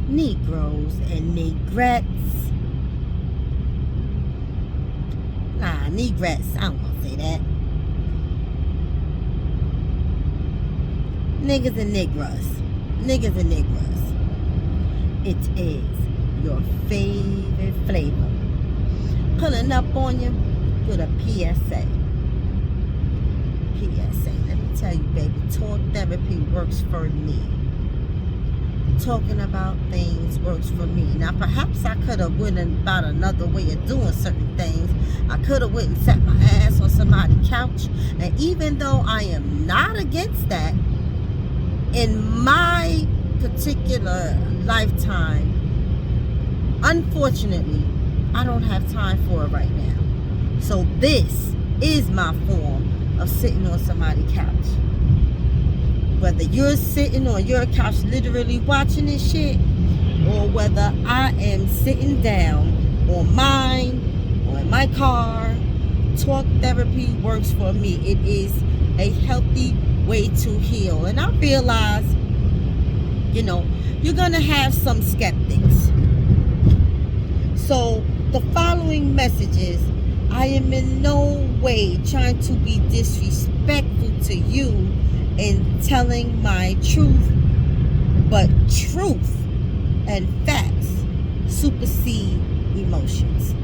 Negroes and Negrettes. Nah, Negrettes. I don't want to say that. Niggas and Negras. Niggas and Negras. It is your favorite flavor. Pulling up on you with a PSA. PSA. Let me tell you, baby, talk therapy works for me. Talking about things works for me. Now, perhaps I could have went about another way of doing certain things. I could have went and sat my ass on somebody's couch. And even though I am not against that, in my particular lifetime, unfortunately, I don't have time for it right now. So this is my form of sitting on somebody's couch. Whether you're sitting on your couch literally watching this shit, or whether I am sitting down on mine or in my car, talk therapy works for me. It is a healthy way to heal. And I realize, you're going to have some skeptics. So the following messages, I am in no way trying to be disrespectful to you in telling my truth, but truth and facts supersede emotions.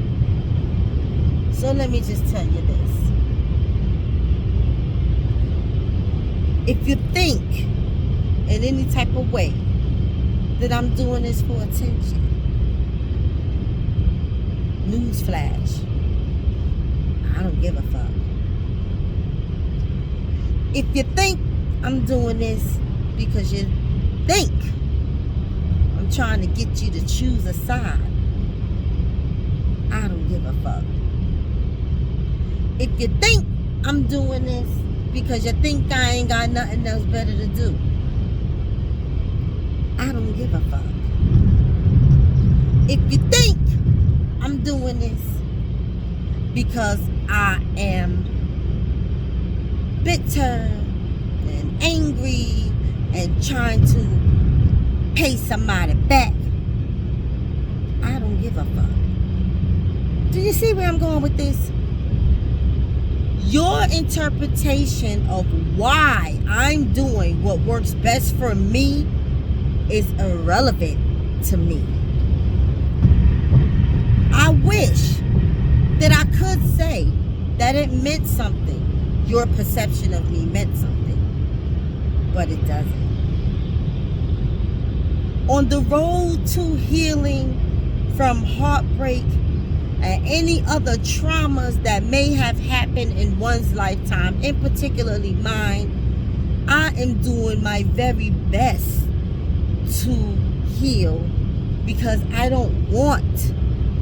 So let me just tell you this. If you think in any type of way that I'm doing this for attention, newsflash, I don't give a fuck. If you think I'm doing this because you think I'm trying to get you to choose a side, I don't give a fuck. If you think I'm doing this because you think I ain't got nothing else better to do, I don't give a fuck. If you think I'm doing this because I am bitter and angry and trying to pay somebody back, I don't give a fuck. Do you see where I'm going with this? Your interpretation of why I'm doing what works best for me is irrelevant to me. I wish that I could say that it meant something. Your perception of me meant something, but it doesn't. On the road to healing from heartbreak and any other traumas that may have happened in one's lifetime, and particularly mine, I am doing my very best to heal because I don't want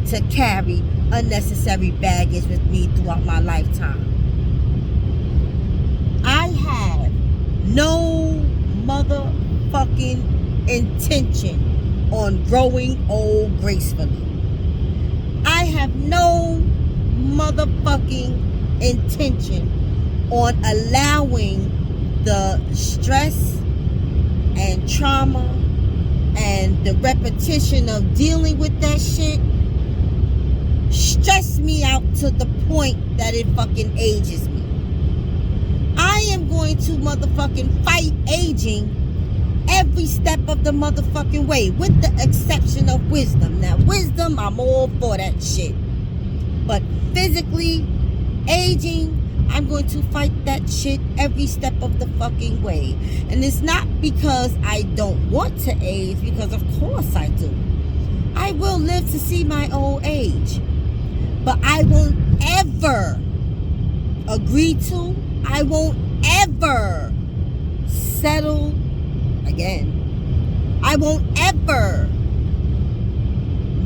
to carry unnecessary baggage with me throughout my lifetime. I have no motherfucking intention on growing old gracefully. I have no motherfucking intention on allowing the stress and trauma and the repetition of dealing with that shit stress me out to the point that it fucking ages me. I am going to motherfucking fight aging every step of the motherfucking way, with the exception of wisdom. Now, wisdom, I'm all for that shit. But physically, aging, I'm going to fight that shit every step of the fucking way. And it's not because I don't want to age, because of course I do. I will live to see my old age. But I won't ever agree to, I won't ever settle again. I won't ever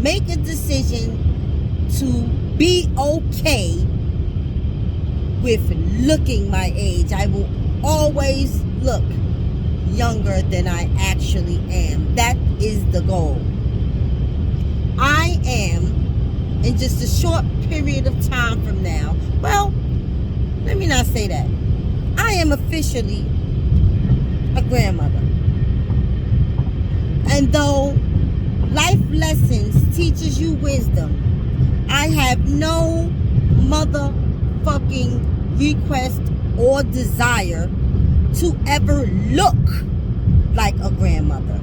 make a decision to be okay with looking my age. I will always look younger than I actually am. That is the goal. I am, in just a short period of time from now, well, let me not say that. I am officially a grandmother. And though teaches you wisdom. I have no motherfucking request or desire to ever look like a grandmother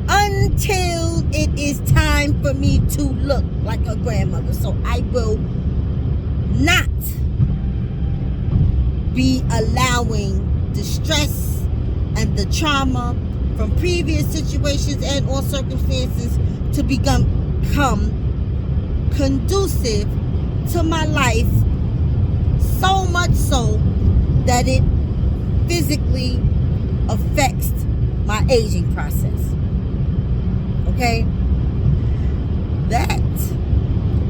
until it is time for me to look like a grandmother. So I will not be allowing the stress and the trauma from previous situations and or circumstances to become conducive to my life, so much so that it physically affects my aging process. Okay? That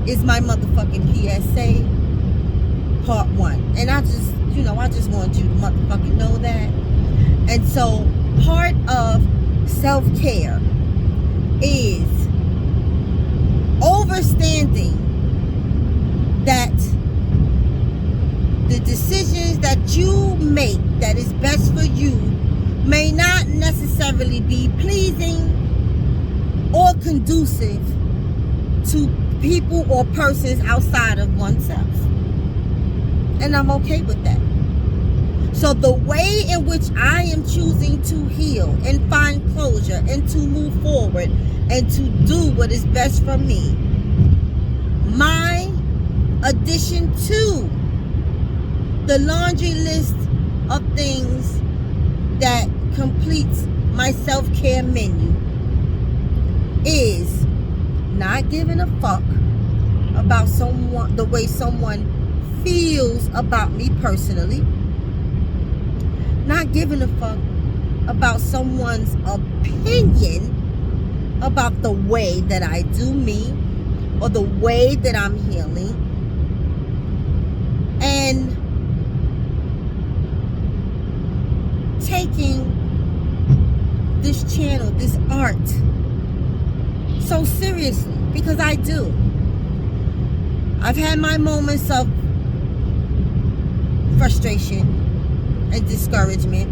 is my motherfucking PSA part 1. And I just want you to motherfucking know that. And so part of self-care is understanding that the decisions that you make that is best for you may not necessarily be pleasing or conducive to people or persons outside of oneself. And I'm okay with that. So the way in which I am choosing to heal and find closure and to move forward and to do what is best for me, my addition to the laundry list of things that completes my self-care menu is not giving a fuck about someone, the way someone feels about me personally, not giving a fuck about someone's opinion about the way that I do me or the way that I'm healing, and taking this channel, this art, so seriously, because I do. I've had my moments of frustration and discouragement.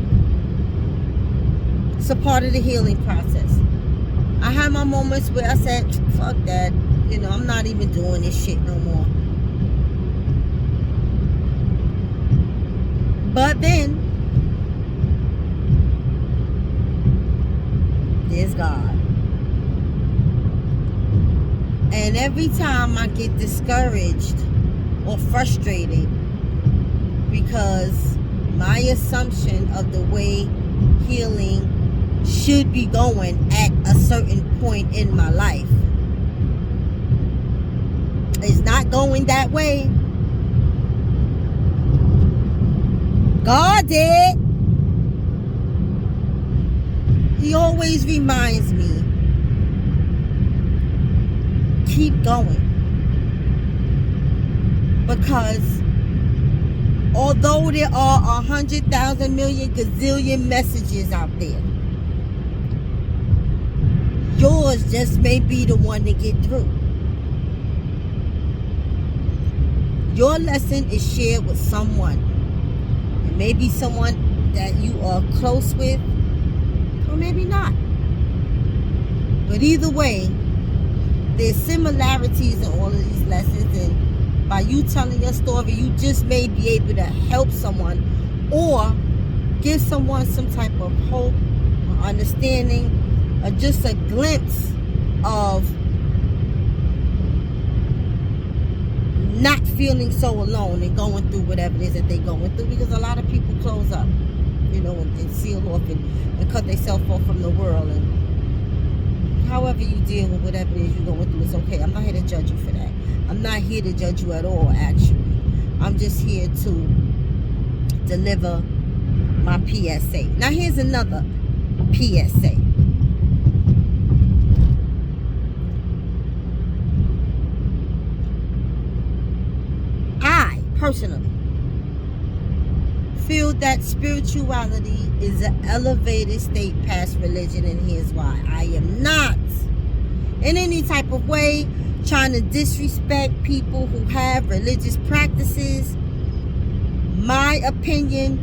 It's a part of the healing process. I had my moments where I said, fuck that, I'm not even doing this shit no more. But then there's God. And every time I get discouraged or frustrated because my assumption of the way healing should be going at a certain point in my life is not going that way, God did. He always reminds me, keep going. Because although there are 100,000 million gazillion messages out there, yours just may be the one to get through. Your lesson is shared with someone. It may be someone that you are close with, or maybe not. But either way, there's similarities in all of these lessons, and by you telling your story, you just may be able to help someone or give someone some type of hope or understanding, or just a glimpse of not feeling so alone and going through whatever it is that they're going through. Because a lot of people close up, and seal off and cut themselves off from the world. And however you deal with whatever it is you're going through, it's okay. I'm not here to judge you for that. I'm not here to judge you at all, actually. I'm just here to deliver my PSA. Now here's another PSA. I personally feel that spirituality is an elevated state past religion, and here's why. I am not in any type of way trying to disrespect people who have religious practices. My opinion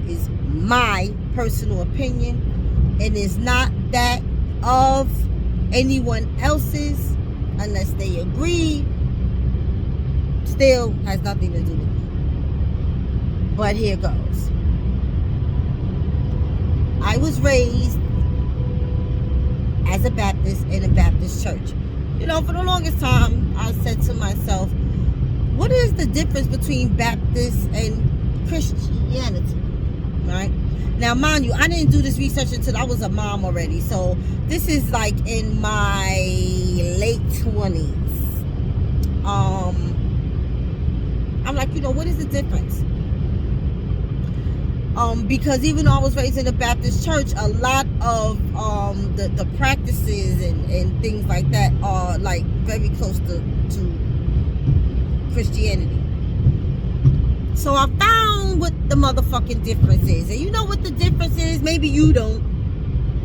is my personal opinion and is not that of anyone else's, unless they agree, still has nothing to do with me. But here goes. I was raised as a Baptist in a Baptist church. You know, for the longest time, I said to myself, what is the difference between Baptist and Christianity? Right? Now, mind you, I didn't do this research until I was a mom already. So this is like in my late 20s. I'm like, you know, what is the difference? Because even though I was raised in a Baptist church, a lot of the practices and things like that are like very close to Christianity. So I found what the motherfucking difference is. And you know what the difference is? Maybe you don't.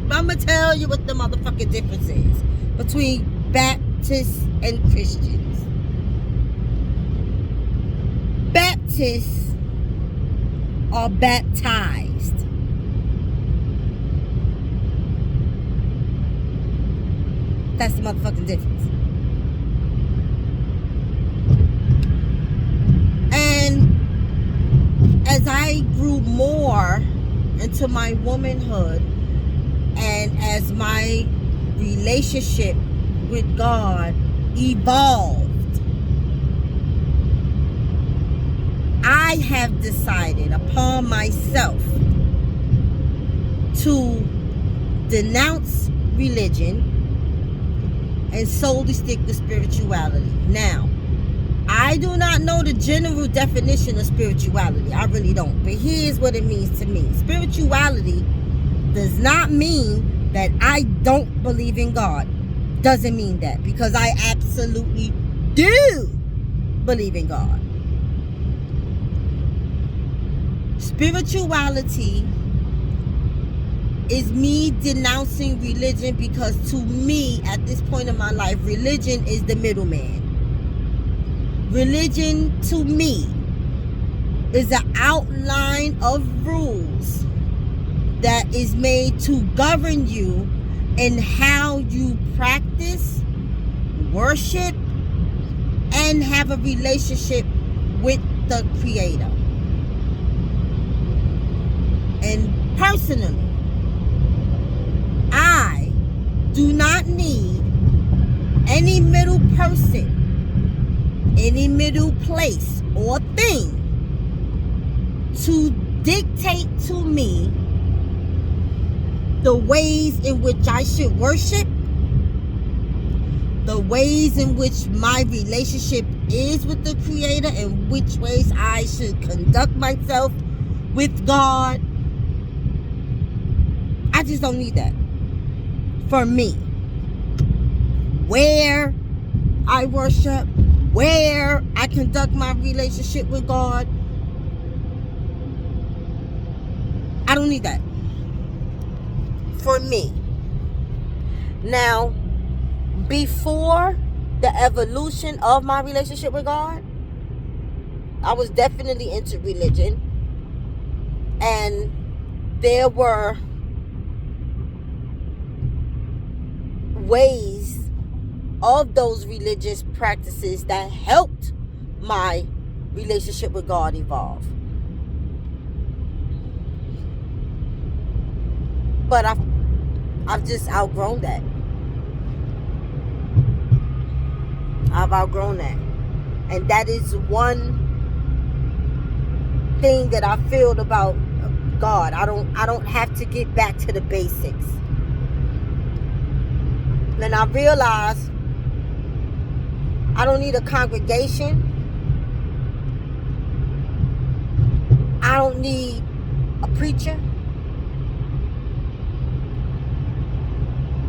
But I'm going to tell you what the motherfucking difference is between Baptists and Christians. Baptists are baptized. That's the motherfucking difference. And as I grew more into my womanhood, and as my relationship with God evolved, I have decided upon myself to denounce religion and solely stick with spirituality. Now, I do not know the general definition of spirituality. I really don't. But here's what it means to me. Spirituality does not mean that I don't believe in God. Doesn't mean that. Because I absolutely do believe in God. Spirituality is me denouncing religion, because to me, at this point in my life, religion is the middleman. Religion, to me, is an outline of rules that is made to govern you in how you practice, worship, and have a relationship with the Creator. And personally, I do not need any middle person, any middle place or thing to dictate to me the ways in which I should worship, the ways in which my relationship is with the Creator, and which ways I should conduct myself with God. I just don't need that for me. Where I worship, where I conduct my relationship with God, I don't need that for me. Now, before the evolution of my relationship with God, I was definitely into religion, and there were ways of those religious practices that helped my relationship with God evolve. But I've just outgrown that. I've outgrown that. And that is one thing that I feel about God. I don't have to get back to the basics. And I realized I don't need a congregation. I don't need a preacher.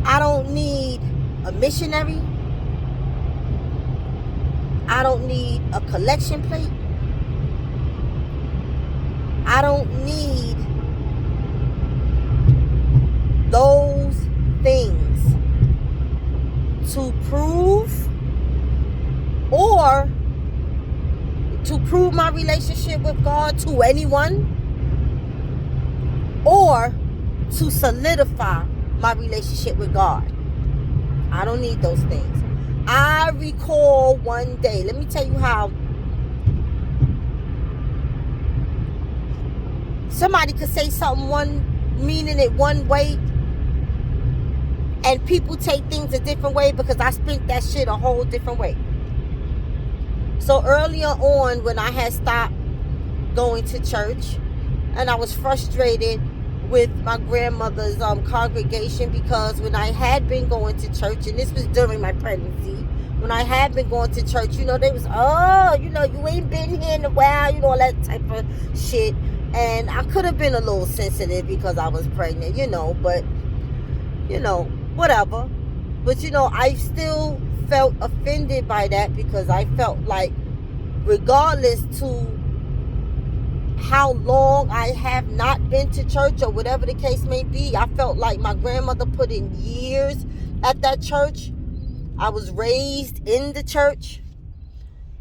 I don't need a missionary. I don't need a collection plate. I don't need those things to prove my relationship with God to anyone, or to solidify my relationship with God. I don't need those things. I recall one day, let me tell you how somebody could say something meaning it one way, and people take things a different way because I spent that shit a whole different way. So earlier on, when I had stopped going to church, and I was frustrated with my grandmother's congregation, because when I had been going to church, and this was during my pregnancy, when I had been going to church, they was, you ain't been here in a while, all that type of shit. And I could have been a little sensitive because I was pregnant, but, whatever. But, I still felt offended by that, because I felt like, regardless to how long I have not been to church or whatever the case may be, I felt like my grandmother put in years at that church. I was raised in the church.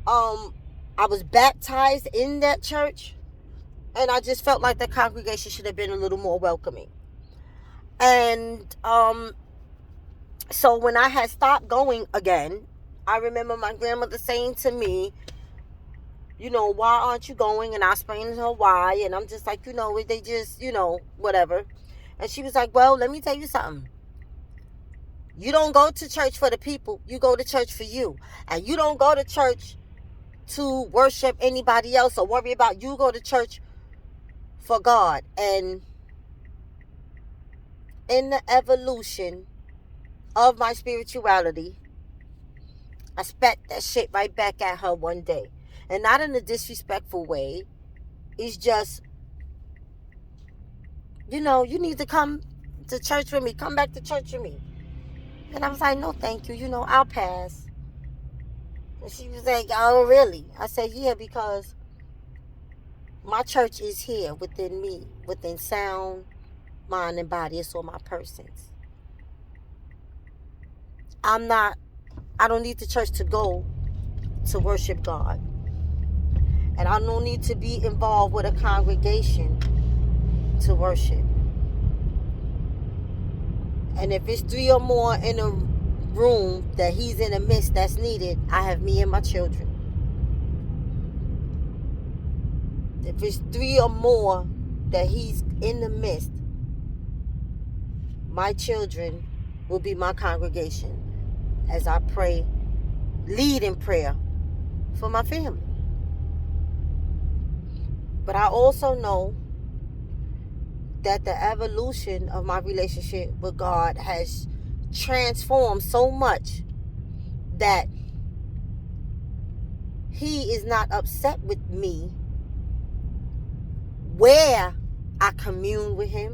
I was baptized in that church. And I just felt like the congregation should have been a little more welcoming. And so when I had stopped going again, I remember my grandmother saying to me, why aren't you going? And I explained to her why. And I'm just like, they just, whatever. And she was like, well, let me tell you something. You don't go to church for the people. You go to church for you. And you don't go to church to worship anybody else or worry about. You go to church for God. And in the evolution of my spirituality, I spat that shit right back at her one day. And not in a disrespectful way. It's just, you need to come to church with me. Come back to church with me. And I was like, no, thank you. I'll pass. And she was like, oh, really? I said, yeah, because my church is here within me, within sound, mind, and body. It's all my persons. I don't need the church to go to worship God. And I don't need to be involved with a congregation to worship. And if it's 3 or more in a room that he's in the midst that's needed, I have me and my children. If it's 3 or more that he's in the midst, my children will be my congregation as I pray, lead in prayer for my family. But I also know that the evolution of my relationship with God has transformed so much that he is not upset with me where I commune with him,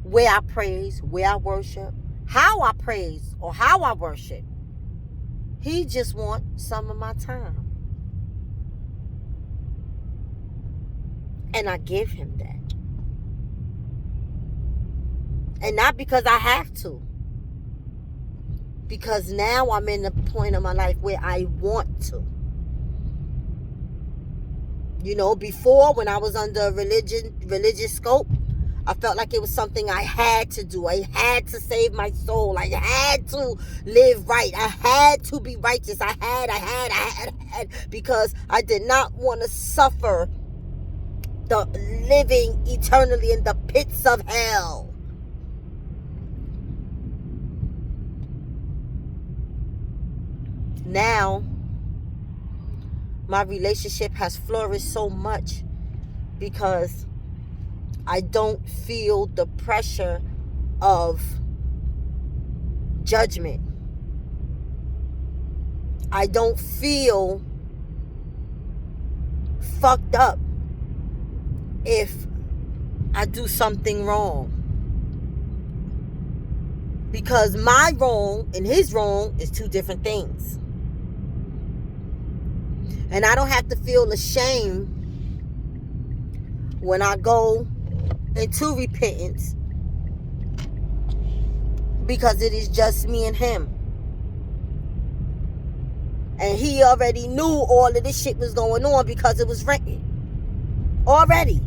where I praise, where I worship, how I praise or how I worship. He just wants some of my time. And I give him that. And not because I have to. Because now I'm in the point of my life where I want to. Before, when I was under religious scope, I felt like it was something I had to do. I had to save my soul. I had to live right. I had to be righteous. I had. Because I did not want to suffer the living eternally in the pits of hell. Now, my relationship has flourished so much because I don't feel the pressure of judgment. I don't feel fucked up if I do something wrong. Because my wrong and his wrong is 2 different things. And I don't have to feel ashamed when I go into repentance, because it is just me and him. And he already knew all of this shit was going on because it was written already.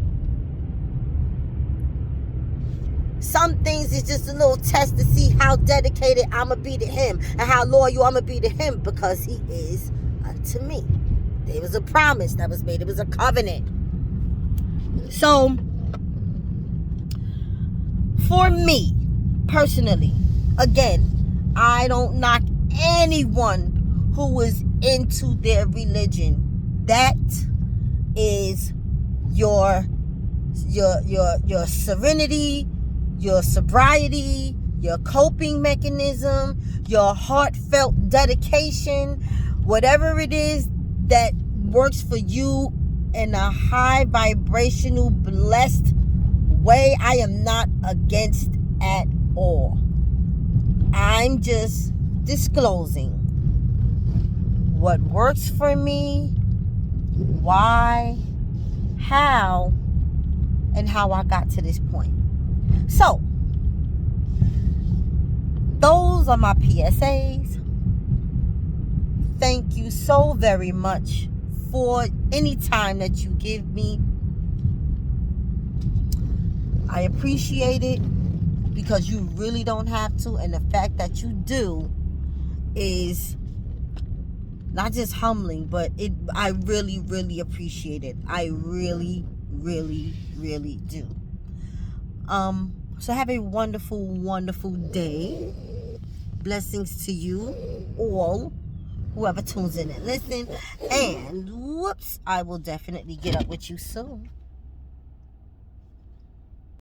Some things is just a little test to see how dedicated I'm going to be to him and how loyal I'm going to be to him, because he is unto me. There was a promise that was made. It was a covenant. So, for me, personally, again, I don't knock anyone who is into their religion. That is your serenity, your sobriety, your coping mechanism, your heartfelt dedication, whatever it is that works for you in a high vibrational, blessed way. I am not against at all. I'm just disclosing what works for me, why, how, and how I got to this point. So, those are my PSAs. Thank you so very much for any time that you give me. I appreciate it, because you really don't have to, and the fact that you do is not just humbling, but I really, really appreciate it. I really, really, really do. So have a wonderful, wonderful day. Blessings to you all, whoever tunes in and listen. And whoops, I will definitely get up with you soon.